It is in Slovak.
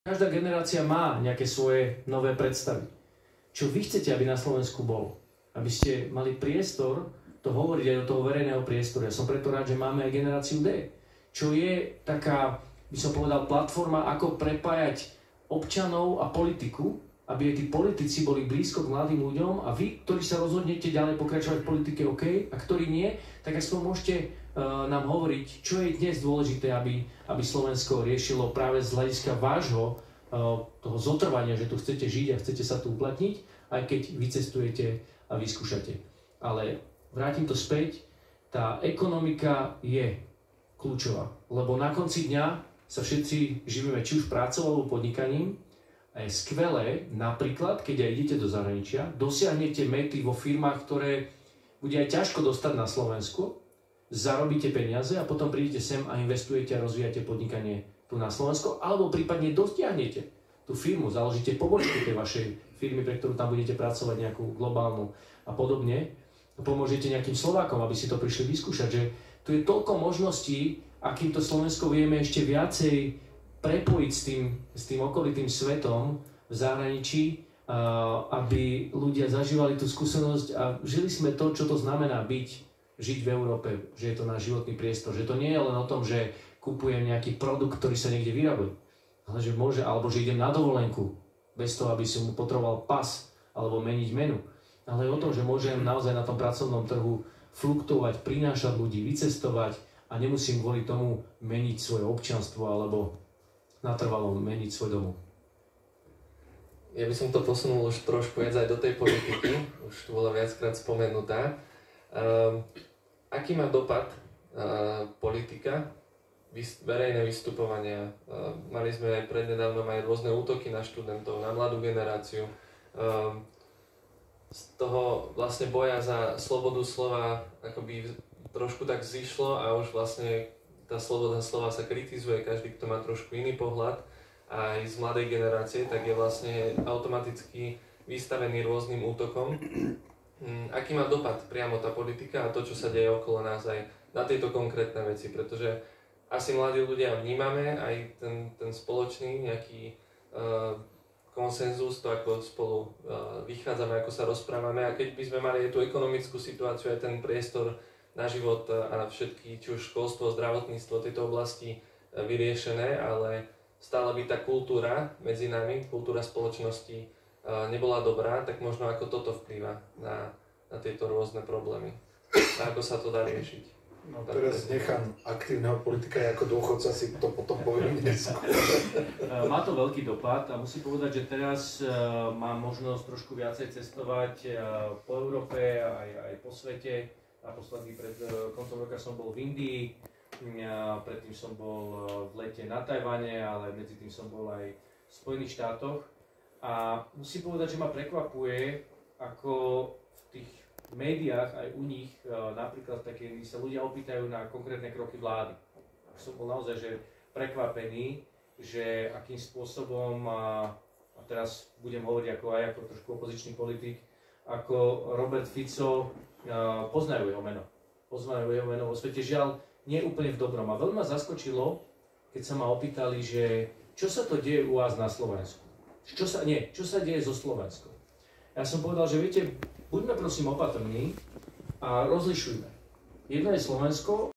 Každá generácia má nejaké svoje nové predstavy. Čo vy chcete, aby na Slovensku bolo? Aby ste mali priestor to hovoriť aj do toho verejného priestoru. Ja som preto rád, že máme aj generáciu D. Čo je taká, by som povedal, platforma, ako prepájať občanov a politiku, aby aj tí politici boli blízko k mladým ľuďom a vy, ktorí sa rozhodnete ďalej pokračovať v politike, OK, a ktorí nie, tak aspoň môžete nám hovoriť, čo je dnes dôležité, aby Slovensko riešilo práve z hľadiska vášho toho zotrvania, že tu chcete žiť a chcete sa tu uplatniť, aj keď vycestujete a vyskúšate. Ale vrátim to späť, tá ekonomika je kľúčová, lebo na konci dňa sa všetci živíme či už prácou alebo podnikaním a je skvelé, napríklad, keď aj idete do zahraničia, dosiahnete mety vo firmách, ktoré bude aj ťažko dostať na Slovensku, zarobíte peniaze a potom prídete sem a investujete a rozvíjate podnikanie tu na Slovensku, alebo prípadne dotiahnete tú firmu, založíte pobočku tej vašej firmy, pre ktorú tam budete pracovať nejakú globálnu a podobne. Pomôžete nejakým Slovákom, aby si to prišli vyskúšať, že tu je toľko možností, akým to Slovensko vieme ešte viacej prepojiť s tým okolitým svetom v zahraničí, aby ľudia zažívali tú skúsenosť a žili sme to, čo to znamená žiť v Európe, že je to náš životný priestor, že to nie je len o tom, že kupujem nejaký produkt, ktorý sa niekde vyrába, ale že môže, alebo že idem na dovolenku, bez toho, aby som mu potreboval pas alebo meniť menu. Ale o tom, že môžem naozaj na tom pracovnom trhu fluktovať, prinášať ľudí, vycestovať a nemusím kvôli tomu meniť svoje občianstvo alebo natrvalo meniť svoj domov. Ja by som to posunul už trošku viac aj do tej politiky, už tu bola viackrát spomenutá. Aký má dopad politika, verejné vystupovania? Mali sme aj prednedávnom aj rôzne útoky na študentov, na mladú generáciu. Z toho vlastne boja za slobodu slova akoby trošku tak zišlo a už vlastne tá sloboda slova sa kritizuje, každý, kto má trošku iný pohľad aj z mladej generácie, tak je vlastne automaticky vystavený rôznym útokom. Aký má dopad priamo tá politika a to, čo sa deje okolo nás aj na tieto konkrétne veci, pretože asi mladí ľudia vnímame aj ten spoločný nejaký konsenzus, to ako spolu vychádzame, ako sa rozprávame a keď by sme mali aj tú ekonomickú situáciu, aj ten priestor na život a na všetky, či už školstvo, zdravotníctvo, tieto oblasti vyriešené, ale stále by tá kultúra medzi nami, kultúra spoločnosti nebola dobrá, tak možno ako toto vplýva na tieto rôzne problémy. A ako sa to dá riešiť? No teraz nechám aktívneho politika, ako dôchodca si to potom poviem neskôr. Má to veľký dopad a musím povedať, že teraz mám možnosť trošku viacej cestovať po Európe aj po svete. Naposledy pred koncom roka som bol v Indii, predtým som bol v lete na Tajvane, ale medzi tým som bol aj v Spojených štátoch. A musím povedať, že ma prekvapuje, ako v tých médiách, aj u nich, napríklad také, keď sa ľudia opýtajú na konkrétne kroky vlády. Som bol naozaj že prekvapený, že akým spôsobom, a teraz budem hovoriť ako trošku opozičný politik, ako Robert Fico, poznajú jeho meno. Poznajú jeho meno vo svete, žiaľ, nie úplne v dobrom. A veľmi ma zaskočilo, keď sa ma opýtali, že čo sa to deje u vás na Slovensku? Čo sa deje so Slovenskom? Ja som povedal, že viete, buďme prosím opatrní a rozlišujme. Jedno je Slovensko